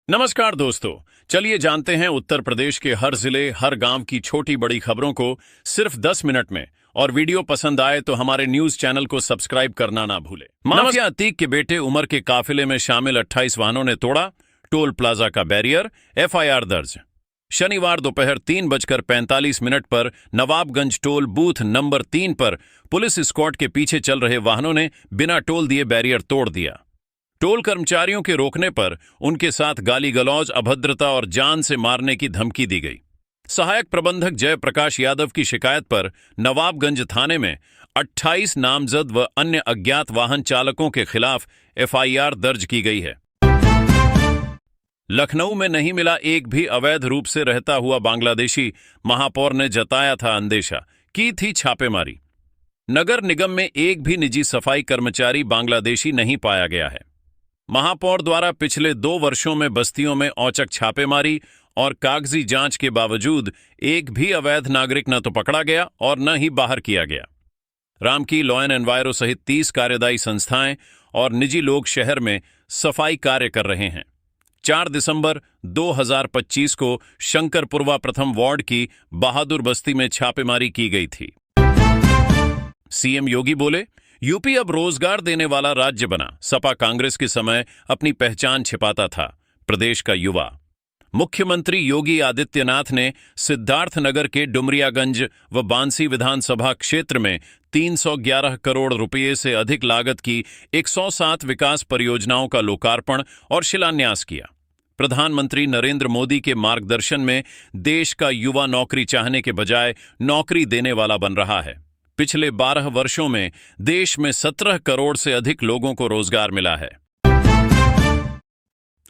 नमस्कार दोस्तों। चलिए जानते हैं उत्तर प्रदेश के हर जिले हर गांव की छोटी बड़ी खबरों को सिर्फ 10 मिनट में। और वीडियो पसंद आए तो हमारे न्यूज चैनल को सब्सक्राइब करना ना भूले। माफिया अतीक के बेटे उमर के काफिले में शामिल 28 वाहनों ने तोड़ा टोल प्लाजा का बैरियर, एफआईआर दर्ज। शनिवार दोपहर 3:45 पर नवाबगंज टोल बूथ नंबर 3 पर पुलिस स्क्वाड के पीछे चल रहे वाहनों ने बिना टोल दिए बैरियर तोड़ दिया। टोल कर्मचारियों के रोकने पर उनके साथ गाली गलौज, अभद्रता और जान से मारने की धमकी दी गई। सहायक प्रबंधक जयप्रकाश यादव की शिकायत पर नवाबगंज थाने में 28 नामजद व अन्य अज्ञात वाहन चालकों के खिलाफ एफआईआर दर्ज की गई है। लखनऊ में नहीं मिला एक भी अवैध रूप से रहता हुआ बांग्लादेशी, महापौर ने जताया था अंदेशा, की थी छापेमारी। नगर निगम में एक भी निजी सफाई कर्मचारी बांग्लादेशी नहीं पाया गया है। महापौर द्वारा पिछले 2 वर्षों में बस्तियों में औचक छापेमारी और कागजी जांच के बावजूद एक भी अवैध नागरिक न तो पकड़ा गया और न ही बाहर किया गया। रामकी, लॉ एंड एनवायरो सहित 30 कार्यदायी संस्थाएं और निजी लोग शहर में सफाई कार्य कर रहे हैं। 4 दिसंबर 2025 को शंकरपुरवा प्रथम वार्ड की बहादुर बस्ती में छापेमारी की गई थी। सीएम योगी बोले, यूपी अब रोजगार देने वाला राज्य बना। सपा कांग्रेस के समय अपनी पहचान छिपाता था प्रदेश का युवा। मुख्यमंत्री योगी आदित्यनाथ ने सिद्धार्थनगर के डुमरियागंज व बांसी विधानसभा क्षेत्र में 311 करोड़ रुपये से अधिक लागत की 107 विकास परियोजनाओं का लोकार्पण और शिलान्यास किया। प्रधानमंत्री नरेंद्र मोदी के मार्गदर्शन में देश का युवा नौकरी चाहने के बजाय नौकरी देने वाला बन रहा है। पिछले 12 वर्षों में देश में 17 करोड़ से अधिक लोगों को रोजगार मिला है।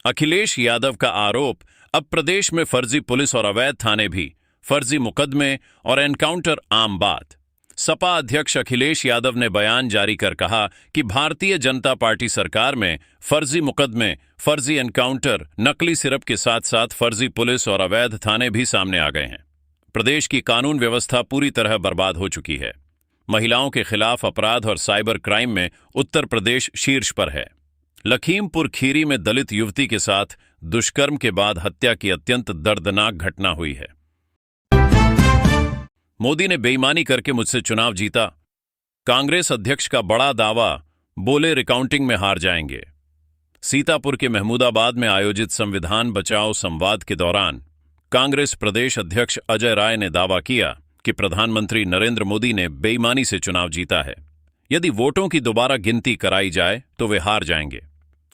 अखिलेश यादव का आरोप, अब प्रदेश में फर्जी पुलिस और अवैध थाने भी, फर्जी मुकदमे और एनकाउंटर आम बात। सपा अध्यक्ष अखिलेश यादव ने बयान जारी कर कहा कि भारतीय जनता पार्टी सरकार में फर्जी मुकदमे, फर्जी एनकाउंटर, नकली सिरप के साथ साथ फर्जी पुलिस और अवैध थाने भी सामने आ गए हैं। प्रदेश की कानून व्यवस्था पूरी तरह बर्बाद हो चुकी है। महिलाओं के खिलाफ अपराध और साइबर क्राइम में उत्तर प्रदेश शीर्ष पर है। लखीमपुर खीरी में दलित युवती के साथ दुष्कर्म के बाद हत्या की अत्यंत दर्दनाक घटना हुई है। मोदी ने बेईमानी करके मुझसे चुनाव जीता, कांग्रेस अध्यक्ष का बड़ा दावा, बोले रिकाउंटिंग में हार जाएंगे। सीतापुर के महमूदाबाद में आयोजित संविधान बचाओ संवाद के दौरान कांग्रेस प्रदेश अध्यक्ष अजय राय ने दावा किया कि प्रधानमंत्री नरेंद्र मोदी ने बेईमानी से चुनाव जीता है। यदि वोटों की दोबारा गिनती कराई जाए तो वे हार जाएंगे।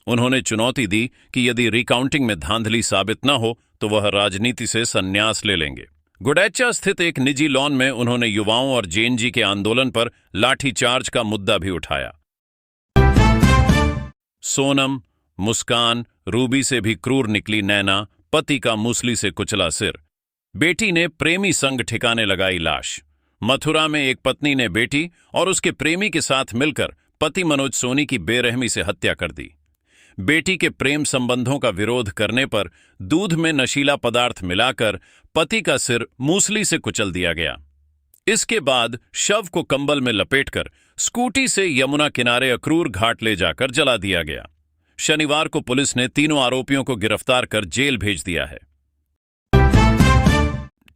उन्होंने चुनौती दी कि यदि रिकाउंटिंग में धांधली साबित न हो तो वह राजनीति से संन्यास ले लेंगे। गुडैचा स्थित एक निजी लॉन में उन्होंने युवाओं और जेएनजी के आंदोलन पर लाठीचार्ज का मुद्दा भी उठाया। सोनम, मुस्कान, रूबी से भी क्रूर निकली नैना, पति का मूसली से कुचला सिर। बेटी ने प्रेमी संग ठिकाने लगाई लाश। मथुरा में एक पत्नी ने बेटी और उसके प्रेमी के साथ मिलकर पति मनोज सोनी की बेरहमी से हत्या कर दी। बेटी के प्रेम संबंधों का विरोध करने पर दूध में नशीला पदार्थ मिलाकर पति का सिर मूसली से कुचल दिया गया। इसके बाद शव को कंबल में लपेटकर स्कूटी से यमुना किनारे अक्रूर घाट ले जाकर जला दिया गया। शनिवार को पुलिस ने तीनों आरोपियों को गिरफ्तार कर जेल भेज दिया है।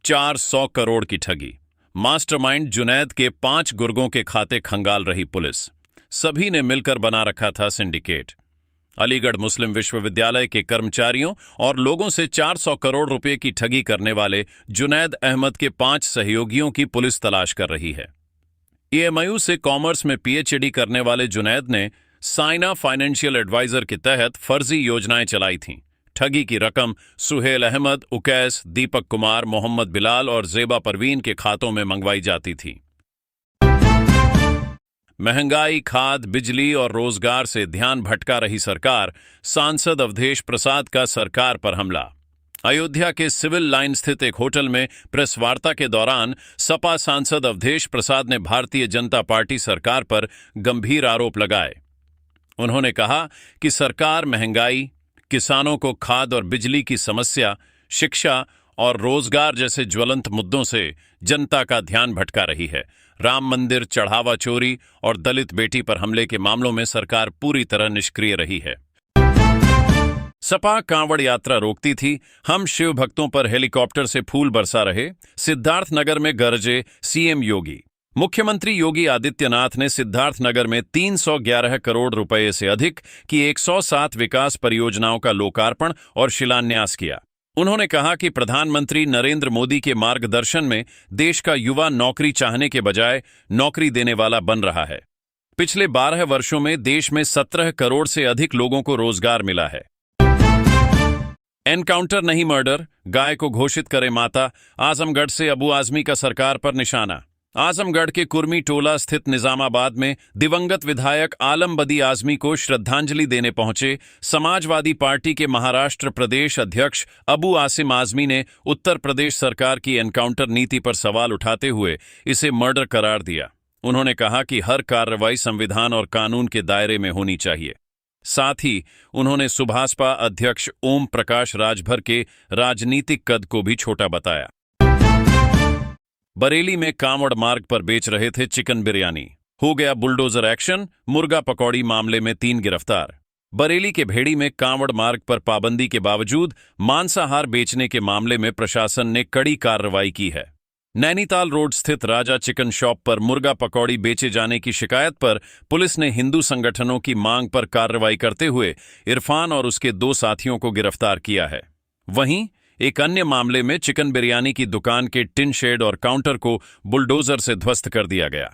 400 करोड़ की ठगी, मास्टरमाइंड जुनैद के 5 गुर्गों के खाते खंगाल रही पुलिस। सभी ने मिलकर बना रखा था सिंडिकेट। अलीगढ़ मुस्लिम विश्वविद्यालय के कर्मचारियों और लोगों से 400 करोड़ रुपए की ठगी करने वाले जुनैद अहमद के 5 सहयोगियों की पुलिस तलाश कर रही है। एएमयू से कॉमर्स में पीएचडी करने वाले जुनैद ने साइना फाइनेंशियल एडवाइजर के तहत फर्जी योजनाएं चलाई थीं। ठगी की रकम सुहेल अहमद, उकैस, दीपक कुमार, मोहम्मद बिलाल और जेबा परवीन के खातों में मंगवाई जाती थी। महंगाई, खाद, बिजली और रोजगार से ध्यान भटका रही सरकार, सांसद अवधेश प्रसाद का सरकार पर हमला। अयोध्या के सिविल लाइन स्थित एक होटल में प्रेस वार्ता के दौरान सपा सांसद अवधेश प्रसाद ने भारतीय जनता पार्टी सरकार पर गंभीर आरोप लगाए। उन्होंने कहा कि सरकार महंगाई, किसानों को खाद और बिजली की समस्या, शिक्षा और रोजगार जैसे ज्वलंत मुद्दों से जनता का ध्यान भटका रही है। राम मंदिर, चढ़ावा चोरी और दलित बेटी पर हमले के मामलों में सरकार पूरी तरह निष्क्रिय रही है। सपा कांवड़ यात्रा रोकती थी, हम शिव भक्तों पर हेलीकॉप्टर से फूल बरसा रहे, सिद्धार्थनगर में गरजे सीएम योगी। मुख्यमंत्री योगी आदित्यनाथ ने सिद्धार्थनगर में 311 करोड़ रुपए से अधिक की 107 विकास परियोजनाओं का लोकार्पण और शिलान्यास किया। उन्होंने कहा कि प्रधानमंत्री नरेंद्र मोदी के मार्गदर्शन में देश का युवा नौकरी चाहने के बजाय नौकरी देने वाला बन रहा है। पिछले 12 वर्षों में देश में 17 करोड़ से अधिक लोगों को रोजगार मिला है। एनकाउंटर नहीं मर्डर, गाय को घोषित करे माता, आजमगढ़ से अबू आजमी का सरकार पर निशाना। आजमगढ़ के कुर्मी टोला स्थित निजामाबाद में दिवंगत विधायक आलम बदी आजमी को श्रद्धांजलि देने पहुंचे समाजवादी पार्टी के महाराष्ट्र प्रदेश अध्यक्ष अबू आसिम आजमी ने उत्तर प्रदेश सरकार की एनकाउंटर नीति पर सवाल उठाते हुए इसे मर्डर करार दिया। उन्होंने कहा कि हर कार्रवाई संविधान और कानून के दायरे में होनी चाहिए। साथ ही उन्होंने सुभाषपा अध्यक्ष ओम प्रकाश राजभर के राजनीतिक कद को भी छोटा बताया। बरेली में कांवड़ मार्ग पर बेच रहे थे चिकन बिरयानी, हो गया बुलडोजर एक्शन, मुर्गा पकौड़ी मामले में 3 गिरफ्तार। बरेली के भेड़ी में कांवड़ मार्ग पर पाबंदी के बावजूद मांसाहार बेचने के मामले में प्रशासन ने कड़ी कार्रवाई की है। नैनीताल रोड स्थित राजा चिकन शॉप पर मुर्गा पकौड़ी बेचे जाने की शिकायत पर पुलिस ने हिंदू संगठनों की मांग पर कार्रवाई करते हुए इरफान और उसके 2 साथियों को गिरफ्तार किया है। वहीं एक अन्य मामले में चिकन बिरयानी की दुकान के टिन शेड और काउंटर को बुलडोजर से ध्वस्त कर दिया गया।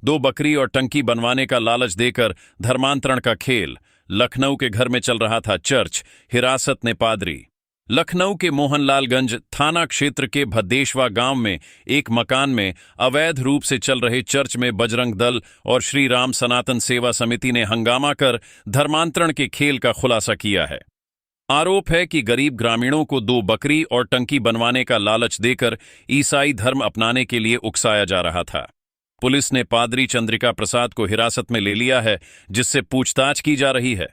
2 बकरी और टंकी बनवाने का लालच देकर धर्मांतरण का खेल, लखनऊ के घर में चल रहा था चर्च, हिरासत ने पादरी। लखनऊ के मोहनलालगंज थाना क्षेत्र के भद्देशवा गांव में एक मकान में अवैध रूप से चल रहे चर्च में बजरंग दल और श्री राम सनातन सेवा समिति ने हंगामा कर धर्मांतरण के खेल का खुलासा किया है। आरोप है कि गरीब ग्रामीणों को 2 बकरी और टंकी बनवाने का लालच देकर ईसाई धर्म अपनाने के लिए उकसाया जा रहा था। पुलिस ने पादरी चंद्रिका प्रसाद को हिरासत में ले लिया है, जिससे पूछताछ की जा रही है।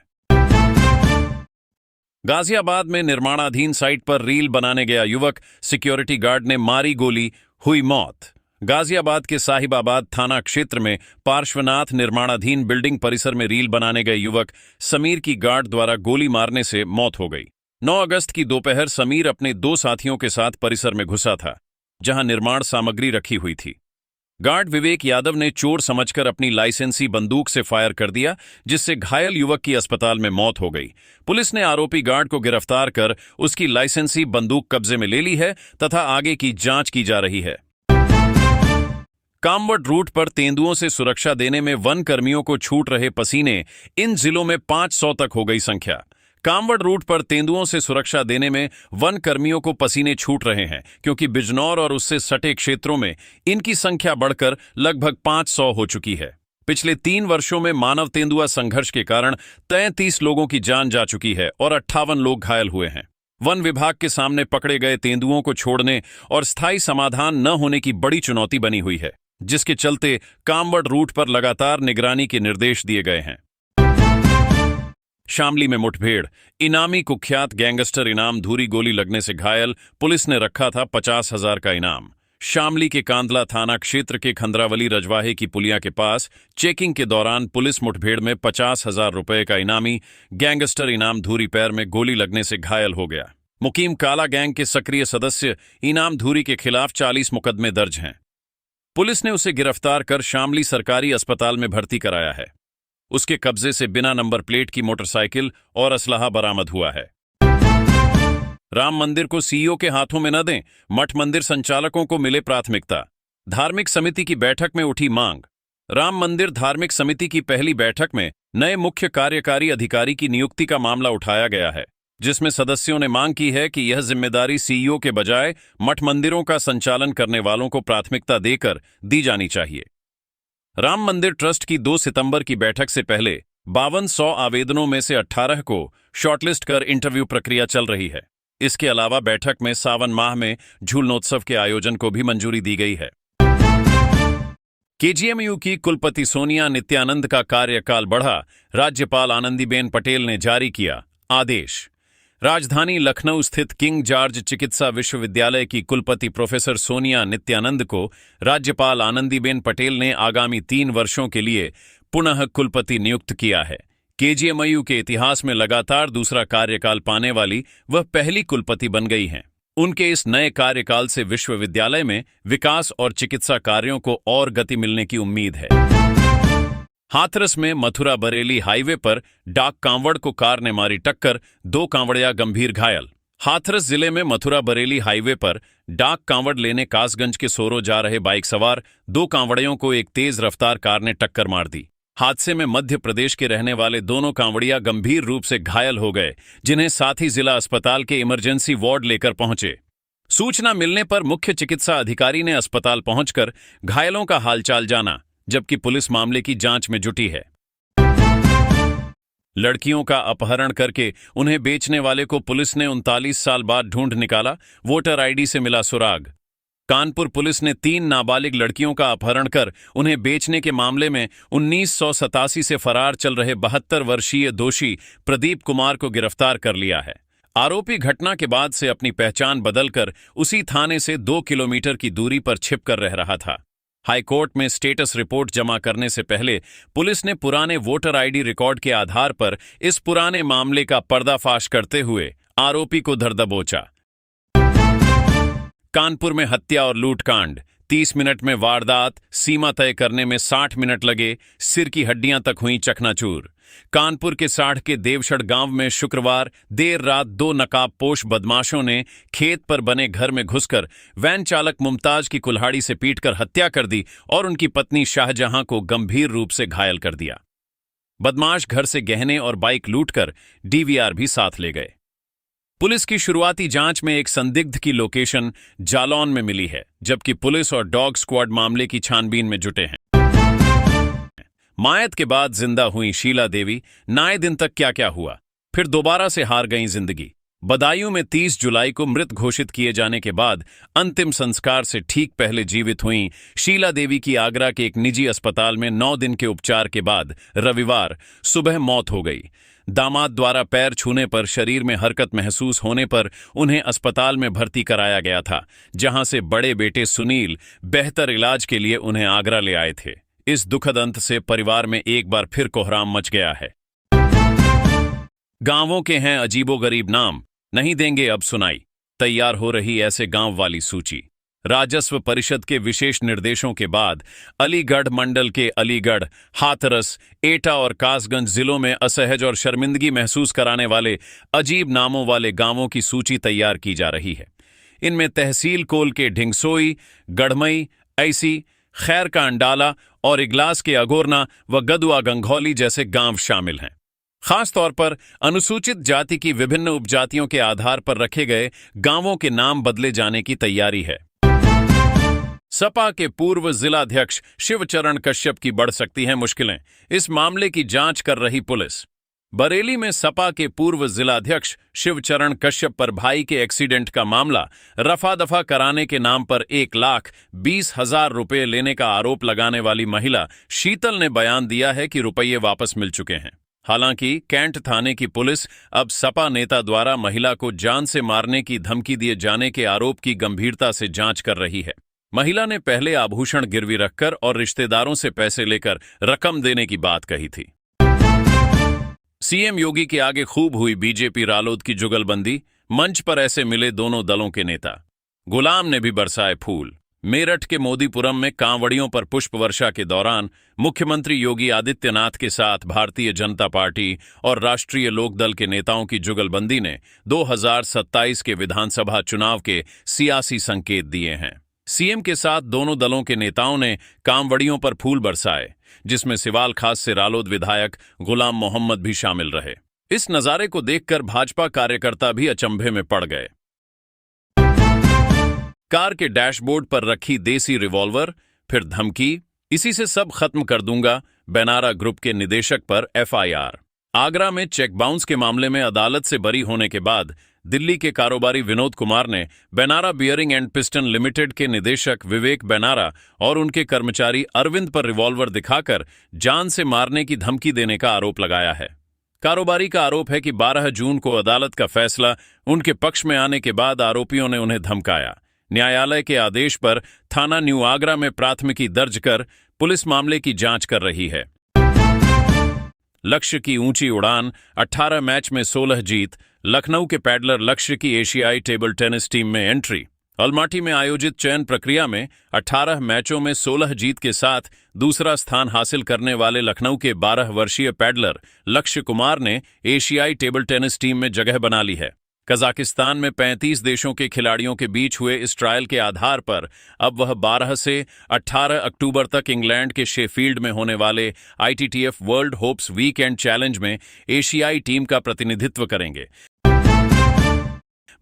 गाजियाबाद में निर्माणाधीन साइट पर रील बनाने गया युवक, सिक्योरिटी गार्ड ने मारी गोली, हुई मौत। गाजियाबाद के साहिबाबाद थाना क्षेत्र में पार्श्वनाथ निर्माणाधीन बिल्डिंग परिसर में रील बनाने गए युवक समीर की गार्ड द्वारा गोली मारने से मौत हो गई। 9 अगस्त की दोपहर समीर अपने 2 साथियों के साथ परिसर में घुसा था, जहां निर्माण सामग्री रखी हुई थी। गार्ड विवेक यादव ने चोर समझकर अपनी लाइसेंसी बंदूक से फायर कर दिया, जिससे घायल युवक की अस्पताल में मौत हो गई। पुलिस ने आरोपी गार्ड को गिरफ्तार कर उसकी लाइसेंसी बंदूक कब्जे में ले ली है तथा आगे की जांच की जा रही है। कामवड रूट पर तेंदुओं से सुरक्षा देने में वन कर्मियों को छूट रहे पसीने, इन जिलों में 500 तक हो गई संख्या। कामवड रूट पर तेंदुओं से सुरक्षा देने में वन कर्मियों को पसीने छूट रहे हैं, क्योंकि बिजनौर और उससे सटे क्षेत्रों में इनकी संख्या बढ़कर लगभग 500 हो चुकी है। पिछले 3 वर्षों में मानव तेंदुआ संघर्ष के कारण 33 लोगों की जान जा चुकी है और 58 लोग घायल हुए हैं। वन विभाग के सामने पकड़े गए तेंदुओं को छोड़ने और स्थायी समाधान न होने की बड़ी चुनौती बनी हुई है, जिसके चलते कामवड रूट पर लगातार निगरानी के निर्देश दिए गए हैं। शामली में मुठभेड़, इनामी कुख्यात गैंगस्टर इनाम धूरी गोली लगने से घायल, पुलिस ने रखा था 50,000 का इनाम। शामली के कांदला थाना क्षेत्र के खंद्रावली रजवाहे की पुलिया के पास चेकिंग के दौरान पुलिस मुठभेड़ में 50,000 रुपए का इनामी गैंगस्टर इनाम धूरी पैर में गोली लगने से घायल हो गया। मुकीम काला गैंग के सक्रिय सदस्य इनाम धूरी के खिलाफ 40 मुकदमे दर्ज हैं। पुलिस ने उसे गिरफ्तार कर शामली सरकारी अस्पताल में भर्ती कराया है। उसके कब्जे से बिना नंबर प्लेट की मोटरसाइकिल और असलहा बरामद हुआ है। राम मंदिर को सीईओ के हाथों में न दें, मठ मंदिर संचालकों को मिले प्राथमिकता। धार्मिक समिति की बैठक में उठी मांग। राम मंदिर धार्मिक समिति की पहली बैठक में नए मुख्य कार्यकारी अधिकारी की नियुक्ति का मामला उठाया गया है, जिसमें सदस्यों ने मांग की है कि यह जिम्मेदारी सीईओ के बजाय मठ मंदिरों का संचालन करने वालों को प्राथमिकता देकर दी जानी चाहिए। राम मंदिर ट्रस्ट की 2 सितंबर की बैठक से पहले 5200 आवेदनों में से 18 को शॉर्टलिस्ट कर इंटरव्यू प्रक्रिया चल रही है। इसके अलावा बैठक में सावन माह में झूलनोत्सव के आयोजन को भी मंजूरी दी गई है। केजीएमयू की कुलपति सोनिया नित्यानंद का कार्यकाल बढ़ा, राज्यपाल आनंदीबेन पटेल ने जारी किया आदेश। राजधानी लखनऊ स्थित किंग जॉर्ज चिकित्सा विश्वविद्यालय की कुलपति प्रोफेसर सोनिया नित्यानंद को राज्यपाल आनंदीबेन पटेल ने आगामी 3 वर्षों के लिए पुनः कुलपति नियुक्त किया है। केजीएमयू के इतिहास में लगातार दूसरा कार्यकाल पाने वाली वह पहली कुलपति बन गई हैं। उनके इस नए कार्यकाल से विश्वविद्यालय में विकास और चिकित्सा कार्यों को और गति मिलने की उम्मीद है। हाथरस में मथुरा बरेली हाईवे पर डाक कांवड़ को कार ने मारी टक्कर, 2 कांवड़िया गंभीर घायल। हाथरस जिले में मथुरा बरेली हाईवे पर डाक कांवड़ लेने कासगंज के सोरो जा रहे बाइक सवार 2 कांवड़ियों को एक तेज रफ्तार कार ने टक्कर मार दी। हादसे में मध्य प्रदेश के रहने वाले दोनों कांवड़िया गंभीर रूप से घायल हो गए, जिन्हें साथ ही जिला अस्पताल के इमरजेंसी वार्ड लेकर पहुंचे। सूचना मिलने पर मुख्य चिकित्सा अधिकारी ने अस्पताल पहुंचकर घायलों का हालचाल जाना, जबकि पुलिस मामले की जांच में जुटी है। लड़कियों का अपहरण करके उन्हें बेचने वाले को पुलिस ने 39 साल बाद ढूंढ निकाला, वोटर आईडी से मिला सुराग। कानपुर पुलिस ने 3 नाबालिग लड़कियों का अपहरण कर उन्हें बेचने के मामले में 1987 से फरार चल रहे 72 वर्षीय दोषी प्रदीप कुमार को गिरफ्तार कर लिया है। आरोपी घटना के बाद से अपनी पहचान बदलकर उसी थाने से 2 किलोमीटर की दूरी पर छिपकर रह रहा था। हाईकोर्ट में स्टेटस रिपोर्ट जमा करने से पहले पुलिस ने पुराने वोटर आईडी रिकॉर्ड के आधार पर इस पुराने मामले का पर्दाफाश करते हुए आरोपी को धर दबोचा। कानपुर में हत्या और लूटकांड, 30 मिनट में वारदात, सीमा तय करने में 60 मिनट लगे, सिर की हड्डियां तक हुई चकनाचूर। कानपुर के साढ़ के देवशड़ गांव में शुक्रवार देर रात 2 नकाबपोश बदमाशों ने खेत पर बने घर में घुसकर वैन चालक मुमताज की कुल्हाड़ी से पीटकर हत्या कर दी और उनकी पत्नी शाहजहां को गंभीर रूप से घायल कर दिया। बदमाश घर से गहने और बाइक लूटकर डीवीआर भी साथ ले गए। पुलिस की शुरुआती जांच में एक संदिग्ध की लोकेशन जालौन में मिली है, जबकि पुलिस और डॉग स्क्वाड मामले की छानबीन में जुटे हैं। मायत के बाद जिंदा हुई शीला देवी, नाए दिन तक क्या क्या हुआ, फिर दोबारा से हार गई जिंदगी। बदायूं में 30 जुलाई को मृत घोषित किए जाने के बाद अंतिम संस्कार से ठीक पहले जीवित हुई शीला देवी की आगरा के एक निजी अस्पताल में 9 दिन के उपचार के बाद रविवार सुबह मौत हो गई। दामाद द्वारा पैर छूने पर शरीर में हरकत महसूस होने पर उन्हें अस्पताल में भर्ती कराया गया था, जहां से बड़े बेटे सुनील बेहतर इलाज के लिए उन्हें आगरा ले आए थे। इस दुखद अंत से परिवार में एक बार फिर कोहराम मच गया है। गांवों के हैं अजीबोगरीब नाम, नहीं देंगे अब सुनाई। तैयार हो रही ऐसे गांव वाली सूची। राजस्व परिषद के विशेष निर्देशों के बाद अलीगढ़ मंडल के अलीगढ़, हाथरस, एटा और कासगंज जिलों में असहज और शर्मिंदगी महसूस कराने वाले अजीब नामों वाले गांवों की सूची तैयार की जा रही है। इनमें तहसील कोल के ढिंगसोई, गढ़मई, ऐसी, खैर का अंडाला और इगलास के अगोरना व गदुआ गंगौली जैसे गांव शामिल हैं। खासतौर पर अनुसूचित जाति की विभिन्न उपजातियों के आधार पर रखे गए गांवों के नाम बदले जाने की तैयारी है। सपा के पूर्व जिलाध्यक्ष शिवचरण कश्यप की बढ़ सकती हैं मुश्किलें, इस मामले की जांच कर रही पुलिस। बरेली में सपा के पूर्व जिलाध्यक्ष शिवचरण कश्यप पर भाई के एक्सीडेंट का मामला रफा दफा कराने के नाम पर 1,20,000 रुपये लेने का आरोप लगाने वाली महिला शीतल ने बयान दिया है कि रुपये वापस मिल चुके हैं। हालांकि कैंट थाने की पुलिस अब सपा नेता द्वारा महिला को जान से मारने की धमकी दिए जाने के आरोप की गंभीरता से जांच कर रही है। महिला ने पहले आभूषण गिरवी रखकर और रिश्तेदारों से पैसे लेकर रकम देने की बात कही थी। सीएम योगी के आगे खूब हुई बीजेपी रालोद की जुगलबंदी, मंच पर ऐसे मिले दोनों दलों के नेता। गुलाम ने भी बरसाए फूल। मेरठ के मोदीपुरम में कांवड़ियों पर पुष्प वर्षा के दौरान मुख्यमंत्री योगी आदित्यनाथ के साथ भारतीय जनता पार्टी और राष्ट्रीय लोकदल के नेताओं की जुगलबंदी ने 2027 के विधानसभा चुनाव के सियासी संकेत दिए हैं। सीएम के साथ दोनों दलों के नेताओं ने कांवड़ियों पर फूल बरसाए, जिसमें सिवाल खास से रालोद विधायक गुलाम मोहम्मद भी शामिल रहे। इस नजारे को देखकर भाजपा कार्यकर्ता भी अचंभे में पड़ गए। कार के डैशबोर्ड पर रखी देसी रिवॉल्वर, फिर धमकी, इसी से सब खत्म कर दूंगा, बेनारा ग्रुप के निदेशक पर एफआईआर। आगरा में चेक बाउंस के मामले में अदालत से बरी होने के बाद दिल्ली के कारोबारी विनोद कुमार ने बेनारा बियरिंग एंड पिस्टन लिमिटेड के निदेशक विवेक बेनारा और उनके कर्मचारी अरविंद पर रिवॉल्वर दिखाकर जान से मारने की धमकी देने का आरोप लगाया है। कारोबारी का आरोप है कि 12 जून को अदालत का फैसला उनके पक्ष में आने के बाद आरोपियों ने उन्हें धमकाया। न्यायालय के आदेश पर थाना न्यू आगरा में प्राथमिकी दर्ज कर पुलिस मामले की जांच कर रही है। लक्ष्य की ऊंची उड़ान, 18 मैच में 16 जीत। लखनऊ के पैडलर लक्ष्य की एशियाई टेबल टेनिस टीम में एंट्री। अलमाटी में आयोजित चयन प्रक्रिया में 18 मैचों में 16 जीत के साथ दूसरा स्थान हासिल करने वाले लखनऊ के 12 वर्षीय पैडलर लक्ष्य कुमार ने एशियाई टेबल टेनिस टीम में जगह बना ली है। कजाकिस्तान में 35 देशों के खिलाड़ियों के बीच हुए इस ट्रायल के आधार पर अब वह 12 से 18 अक्टूबर तक इंग्लैंड के शेफील्ड में होने वाले ITTF world hopes weekend challenge में एशियाई टीम का प्रतिनिधित्व करेंगे।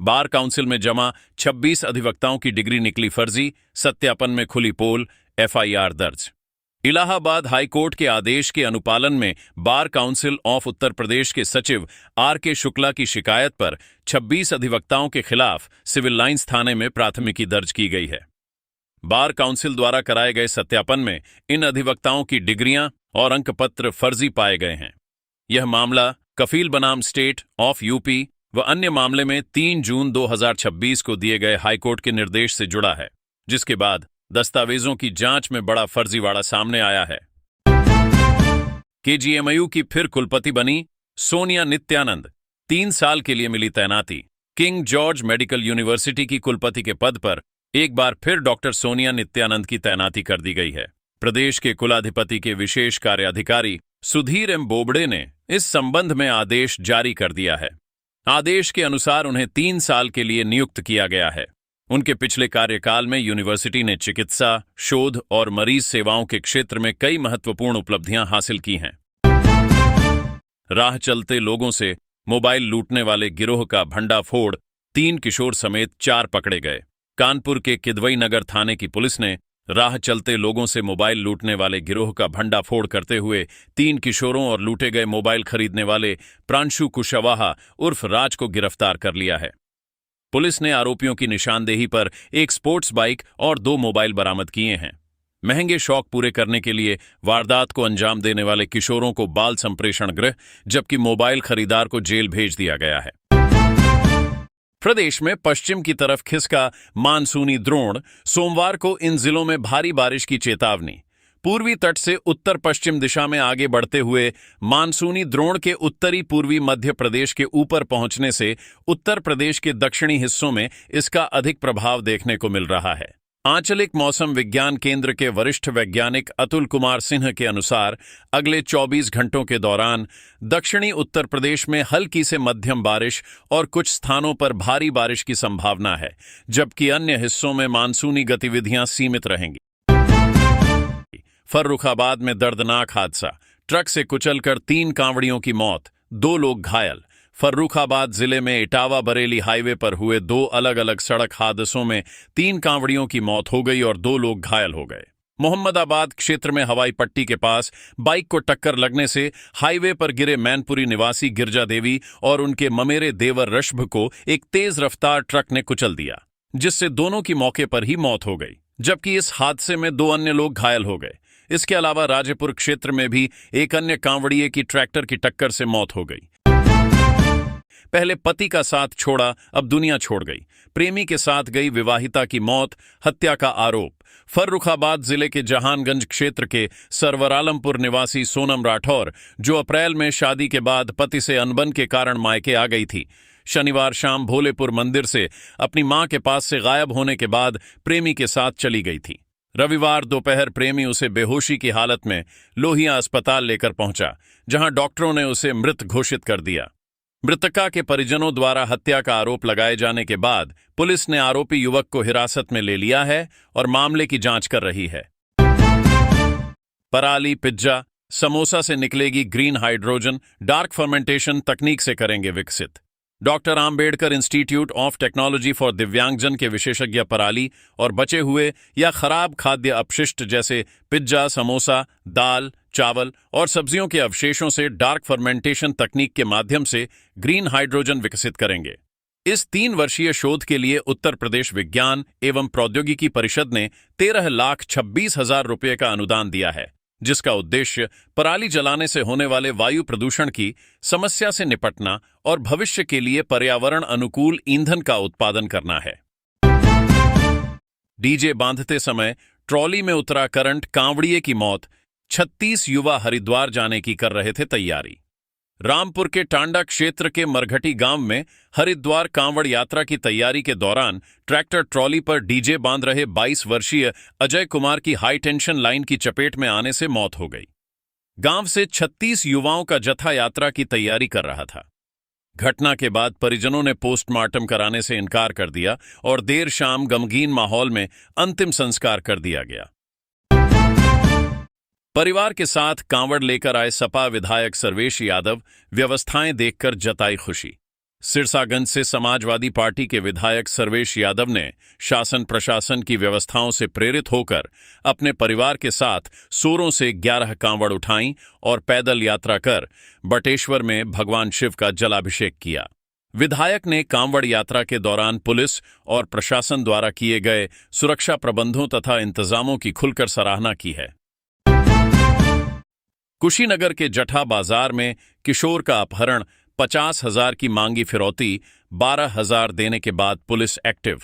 बार काउंसिल में जमा 26 अधिवक्ताओं की डिग्री निकली फर्जी, सत्यापन में खुली पोल, FIR दर्ज। इलाहाबाद हाईकोर्ट के आदेश के अनुपालन में bar council of Uttar Pradesh के सचिव RK शुक्ला की शिकायत पर 26 अधिवक्ताओं के खिलाफ सिविल लाइंस थाने में प्राथमिकी दर्ज की गई है। बार काउंसिल द्वारा कराए गए सत्यापन में इन अधिवक्ताओं की डिग्रियां और अंकपत्र फर्जी पाए गए हैं। यह मामला कफील बनाम स्टेट ऑफ यूपी व अन्य मामले में 3 जून 2026 को दिए गए हाईकोर्ट के निर्देश से जुड़ा है, जिसके बाद दस्तावेजों की जांच में बड़ा फर्जीवाड़ा सामने आया है। KGMU की फिर कुलपति बनी सोनिया नित्यानंद, 3 साल के लिए मिली तैनाती। किंग जॉर्ज मेडिकल यूनिवर्सिटी की कुलपति के पद पर एक बार फिर डॉक्टर सोनिया नित्यानंद की तैनाती कर दी गई है। प्रदेश के कुलाधिपति के विशेष कार्याधिकारी सुधीर M बोबड़े ने इस संबंध में आदेश जारी कर दिया है। आदेश के अनुसार उन्हें 3 साल के लिए नियुक्त किया गया है। उनके पिछले कार्यकाल में यूनिवर्सिटी ने चिकित्सा, शोध और मरीज सेवाओं के क्षेत्र में कई महत्वपूर्ण उपलब्धियां हासिल की हैं। राह चलते लोगों से मोबाइल लूटने वाले गिरोह का भंडाफोड़, 3 किशोर समेत 4 पकड़े गए। कानपुर के किदवई नगर थाने की पुलिस ने राह चलते लोगों से मोबाइल लूटने वाले गिरोह का भंडाफोड़ करते हुए 3 किशोरों और लूटे गए मोबाइल खरीदने वाले प्रांशु कुशवाहा उर्फ राज को गिरफ्तार कर लिया है। पुलिस ने आरोपियों की निशानदेही पर एक स्पोर्ट्स बाइक और 2 मोबाइल बरामद किए हैं। महंगे शौक पूरे करने के लिए वारदात को अंजाम देने वाले किशोरों को बाल संप्रेषण गृह, जबकि मोबाइल खरीदार को जेल भेज दिया गया है। प्रदेश में पश्चिम की तरफ खिसका मानसूनी द्रोण, सोमवार को इन जिलों में भारी बारिश की चेतावनी। पूर्वी तट से उत्तर पश्चिम दिशा में आगे बढ़ते हुए मानसूनी द्रोण के उत्तरी पूर्वी मध्य प्रदेश के ऊपर पहुंचने से उत्तर प्रदेश के दक्षिणी हिस्सों में इसका अधिक प्रभाव देखने को मिल रहा है। आंचलिक मौसम विज्ञान केंद्र के वरिष्ठ वैज्ञानिक अतुल कुमार सिन्हा के अनुसार अगले 24 घंटों के दौरान दक्षिणी उत्तर प्रदेश में हल्की से मध्यम बारिश और कुछ स्थानों पर भारी बारिश की संभावना है, जबकि अन्य हिस्सों में मानसूनी गतिविधियां सीमित रहेंगी। फर्रुखाबाद में दर्दनाक हादसा, ट्रक से कुचलकर 3 कांवड़ियों की मौत, 2 लोग घायल। फर्रुखाबाद जिले में इटावा बरेली हाईवे पर हुए 2 अलग अलग सड़क हादसों में 3 कांवड़ियों की मौत हो गई और 2 लोग घायल हो गए। मोहम्मदाबाद क्षेत्र में हवाई पट्टी के पास बाइक को टक्कर लगने से हाईवे पर गिरे मैनपुरी निवासी गिरजा देवी और उनके ममेरे देवर ऋषभ को एक तेज रफ्तार ट्रक ने कुचल दिया, जिससे दोनों की मौके पर ही मौत हो गई, जबकि इस हादसे में 2 अन्य लोग घायल हो गए। इसके अलावा राजेपुर क्षेत्र में भी एक अन्य कांवड़िए की ट्रैक्टर की टक्कर से मौत हो गई। पहले पति का साथ छोड़ा, अब दुनिया छोड़ गई। प्रेमी के साथ गई विवाहिता की मौत, हत्या का आरोप। फर्रुखाबाद जिले के जहानगंज क्षेत्र के सरवर आलमपुर निवासी सोनम राठौर, जो अप्रैल में शादी के बाद पति से अनबन के कारण मायके आ गई थी, शनिवार शाम भोलेपुर मंदिर से अपनी मां के पास से गायब होने के बाद प्रेमी के साथ चली गई थी। रविवार दोपहर प्रेमी उसे बेहोशी की हालत में लोहिया अस्पताल लेकर पहुंचा, जहां डॉक्टरों ने उसे मृत घोषित कर दिया। मृतका के परिजनों द्वारा हत्या का आरोप लगाए जाने के बाद पुलिस ने आरोपी युवक को हिरासत में ले लिया है और मामले की जांच कर रही है। पराली, पिज्जा, समोसा से निकलेगी ग्रीन हाइड्रोजन, डार्क फर्मेंटेशन तकनीक से करेंगे विकसित। Doctor Ambedkar institute of technology for दिव्यांगजन के विशेषज्ञ पराली और बचे हुए या खराब खाद्य अपशिष्ट जैसे पिज्जा, समोसा, दाल, चावल और सब्जियों के अवशेषों से डार्क फर्मेंटेशन तकनीक के माध्यम से ग्रीन हाइड्रोजन विकसित करेंगे। इस 3 वर्षीय शोध के लिए उत्तर प्रदेश विज्ञान एवं प्रौद्योगिकी परिषद ने 13,26,000 रुपये का अनुदान दिया है, जिसका उद्देश्य पराली जलाने से होने वाले वायु प्रदूषण की समस्या से निपटना और भविष्य के लिए पर्यावरण अनुकूल ईंधन का उत्पादन करना है। डीजे बांधते समय ट्रॉली में उतरा करंट, कांवड़िए की मौत, 36 युवा हरिद्वार जाने की कर रहे थे तैयारी। रामपुर के टांडा क्षेत्र के मरघटी गांव में हरिद्वार कांवड़ यात्रा की तैयारी के दौरान ट्रैक्टर ट्रॉली पर डीजे बांध रहे 22 वर्षीय अजय कुमार की हाई टेंशन लाइन की चपेट में आने से मौत हो गई। गांव से 36 युवाओं का जत्था यात्रा की तैयारी कर रहा था। घटना के बाद परिजनों ने पोस्टमार्टम कराने से इनकार कर दिया और देर शाम गमगीन माहौल में अंतिम संस्कार कर दिया गया। परिवार के साथ कांवड़ लेकर आए सपा विधायक सर्वेश यादव व्यवस्थाएं देखकर जताई खुशी। सिरसागंज से समाजवादी पार्टी के विधायक सर्वेश यादव ने शासन प्रशासन की व्यवस्थाओं से प्रेरित होकर अपने परिवार के साथ सोरों से 11 कांवड़ उठाईं और पैदल यात्रा कर बटेश्वर में भगवान शिव का जलाभिषेक किया। विधायक ने कांवड़ यात्रा के दौरान पुलिस और प्रशासन द्वारा किए गए सुरक्षा प्रबंधों तथा इंतजामों की खुलकर सराहना की है। कुशीनगर के जठा बाजार में किशोर का अपहरण, 50,000 की मांगी फिरौती, 12,000 देने के बाद पुलिस एक्टिव।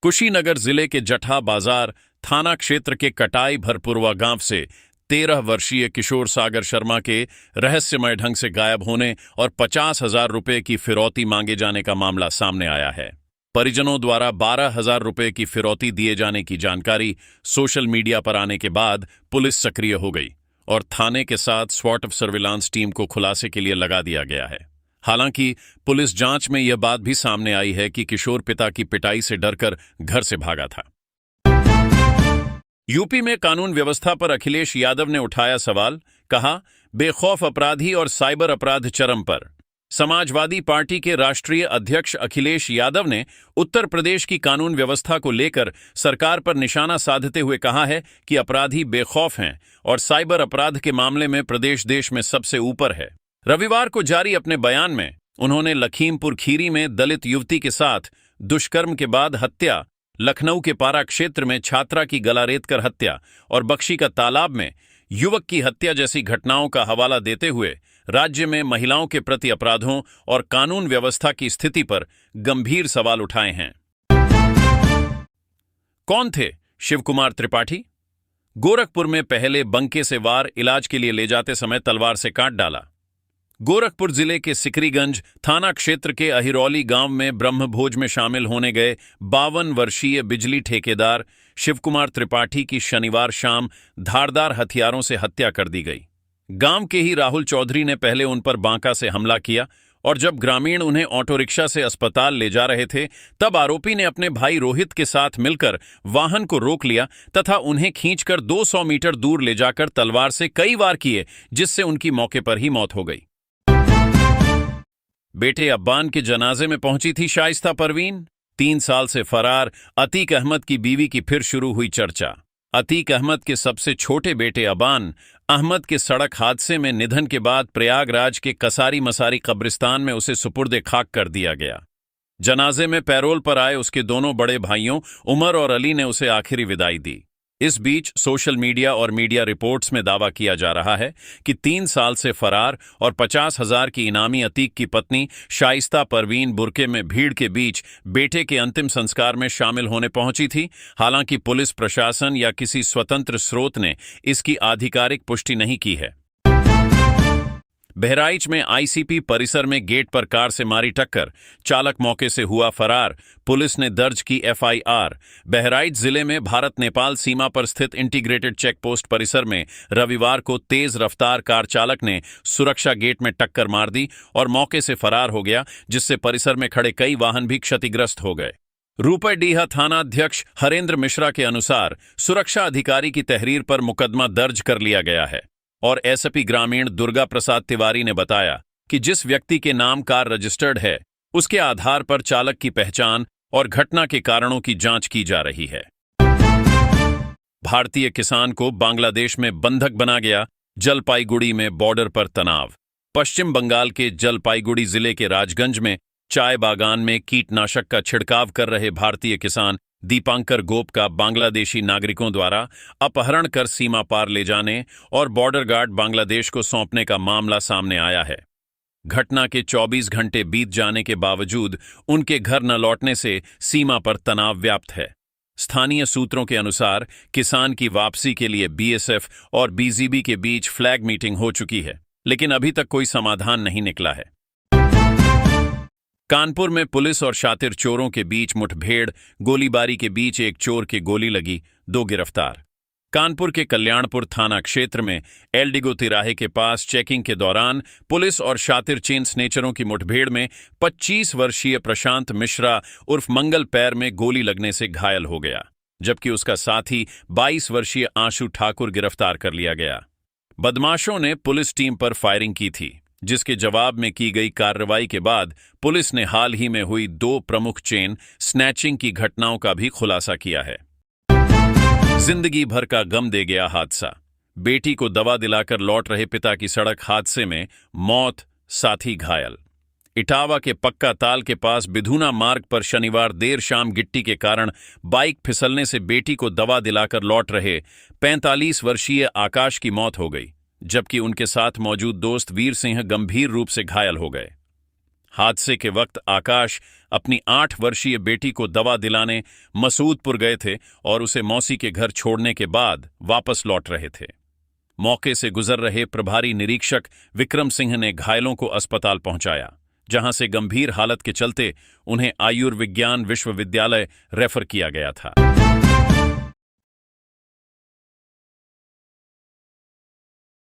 कुशीनगर जिले के जठा बाजार थाना क्षेत्र के कटाई भरपुरवा गांव से 13 वर्षीय किशोर सागर शर्मा के रहस्यमय ढंग से गायब होने और 50,000 रुपये की फिरौती मांगे जाने का मामला सामने आया है। परिजनों द्वारा 12,000 रुपये की फिरौती दिए जाने की जानकारी सोशल मीडिया पर आने के बाद पुलिस सक्रिय हो गई और थाने के साथ स्वॉट सर्विलांस टीम को खुलासे के लिए लगा दिया गया है। हालांकि पुलिस जांच में यह बात भी सामने आई है कि किशोर पिता की पिटाई से डरकर घर से भागा था। यूपी में कानून व्यवस्था पर अखिलेश यादव ने उठाया सवाल, कहा बेखौफ अपराधी और साइबर अपराध चरम पर। समाजवादी पार्टी के राष्ट्रीय अध्यक्ष अखिलेश यादव ने उत्तर प्रदेश की कानून व्यवस्था को लेकर सरकार पर निशाना साधते हुए कहा है कि अपराधी बेखौफ हैं और साइबर अपराध के मामले में प्रदेश देश में सबसे ऊपर है। रविवार को जारी अपने बयान में उन्होंने लखीमपुर खीरी में दलित युवती के साथ दुष्कर्म के बाद हत्या, लखनऊ के पारा क्षेत्र में छात्रा की गला रेतकर हत्या और बख्शी का तालाब में युवक की हत्या जैसी घटनाओं का हवाला देते हुए राज्य में महिलाओं के प्रति अपराधों और कानून व्यवस्था की स्थिति पर गंभीर सवाल उठाए हैं। कौन थे शिव कुमार त्रिपाठी? गोरखपुर में पहले बंके से वार इलाज के लिए ले जाते समय तलवार से काट डाला। गोरखपुर जिले के सिकरीगंज थाना क्षेत्र के अहिरौली गांव में ब्रह्मभोज में शामिल होने गए 52 वर्षीय बिजली ठेकेदार शिवकुमार त्रिपाठी की शनिवार शाम धारदार हथियारों से हत्या कर दी गई। गांव के ही राहुल चौधरी ने पहले उन पर बांका से हमला किया और जब ग्रामीण उन्हें ऑटो रिक्शा से अस्पताल ले जा रहे थे तब आरोपी ने अपने भाई रोहित के साथ मिलकर वाहन को रोक लिया तथा उन्हें खींचकर 200 मीटर दूर ले जाकर तलवार से कई वार किए, जिससे उनकी मौके पर ही मौत हो गई। बेटे अब्बान के जनाजे में पहुंची थी शाइस्ता परवीन। 3 साल से फरार अतीक अहमद की बीवी की फिर शुरू हुई चर्चा। अतीक अहमद के सबसे छोटे बेटे अबान अहमद के सड़क हादसे में निधन के बाद प्रयागराज के कसारी मसारी कब्रिस्तान में उसे सुपुर्दे खाक कर दिया गया। जनाजे में पैरोल पर आए उसके दोनों बड़े भाइयों उमर और अली ने उसे आखिरी विदाई दी। इस बीच सोशल मीडिया और मीडिया रिपोर्ट्स में दावा किया जा रहा है कि 3 साल से फरार और 50,000 की इनामी अतीक की पत्नी शाइस्ता परवीन बुरके में भीड़ के बीच बेटे के अंतिम संस्कार में शामिल होने पहुंची थी। हालांकि पुलिस प्रशासन या किसी स्वतंत्र स्रोत ने इसकी आधिकारिक पुष्टि नहीं की है। बहराइच में आईसीपी परिसर में गेट पर कार से मारी टक्कर, चालक मौके से हुआ फरार, पुलिस ने दर्ज की एफआईआर। बहराइच जिले में भारत नेपाल सीमा पर स्थित इंटीग्रेटेड चेक पोस्ट परिसर में रविवार को तेज रफ्तार कार चालक ने सुरक्षा गेट में टक्कर मार दी और मौके से फरार हो गया, जिससे परिसर में खड़े कई वाहन भी क्षतिग्रस्त हो गए। रूपईडीहा थानाध्यक्ष हरेंद्र मिश्रा के अनुसार सुरक्षा अधिकारी की तहरीर पर मुकदमा दर्ज कर लिया गया है और एसपी ग्रामीण दुर्गा प्रसाद तिवारी ने बताया कि जिस व्यक्ति के नाम कार रजिस्टर्ड है उसके आधार पर चालक की पहचान और घटना के कारणों की जांच की जा रही है। भारतीय किसान को बांग्लादेश में बंधक बना गया, जलपाईगुड़ी में बॉर्डर पर तनाव। पश्चिम बंगाल के जलपाईगुड़ी जिले के राजगंज में चाय बागान में कीटनाशक का छिड़काव कर रहे भारतीय किसान दीपांकर गोप का बांग्लादेशी नागरिकों द्वारा अपहरण कर सीमा पार ले जाने और बॉर्डर गार्ड बांग्लादेश को सौंपने का मामला सामने आया है। घटना के 24 घंटे बीत जाने के बावजूद उनके घर न लौटने से सीमा पर तनाव व्याप्त है। स्थानीय सूत्रों के अनुसार किसान की वापसी के लिए बीएसएफ और बीजीबी के बीच फ्लैग मीटिंग हो चुकी है, लेकिन अभी तक कोई समाधान नहीं निकला है। कानपुर में पुलिस और शातिर चोरों के बीच मुठभेड़, गोलीबारी के बीच एक चोर की गोली लगी, 2 गिरफ्तार। कानपुर के कल्याणपुर थाना क्षेत्र में एलडीगो तिराहे के पास चेकिंग के दौरान पुलिस और शातिर चेन स्नेचरों की मुठभेड़ में 25 वर्षीय प्रशांत मिश्रा उर्फ मंगल पैर में गोली लगने से घायल हो गया, जबकि उसका साथी 22 वर्षीय आशु ठाकुर गिरफ्तार कर लिया गया। बदमाशों ने पुलिस टीम पर फायरिंग की थी, जिसके जवाब में की गई कार्रवाई के बाद पुलिस ने हाल ही में हुई 2 प्रमुख चेन स्नैचिंग की घटनाओं का भी खुलासा किया है। जिंदगी भर का गम दे गया हादसा। बेटी को दवा दिलाकर लौट रहे पिता की सड़क हादसे में मौत, साथी घायल। इटावा के पक्का ताल के पास बिधुना मार्ग पर शनिवार देर शाम गिट्टी के कारण बाइक फिसलने से बेटी को दवा दिलाकर लौट रहे 45 वर्षीय आकाश की मौत हो गई, जबकि उनके साथ मौजूद दोस्त वीर सिंह गंभीर रूप से घायल हो गए। हादसे के वक्त आकाश अपनी 8 वर्षीय बेटी को दवा दिलाने मसूदपुर गए थे और उसे मौसी के घर छोड़ने के बाद वापस लौट रहे थे। मौके से गुजर रहे प्रभारी निरीक्षक विक्रम सिंह ने घायलों को अस्पताल पहुंचाया, जहां से गंभीर हालत के चलते उन्हें आयुर्विज्ञान विश्वविद्यालय रेफर किया गया था।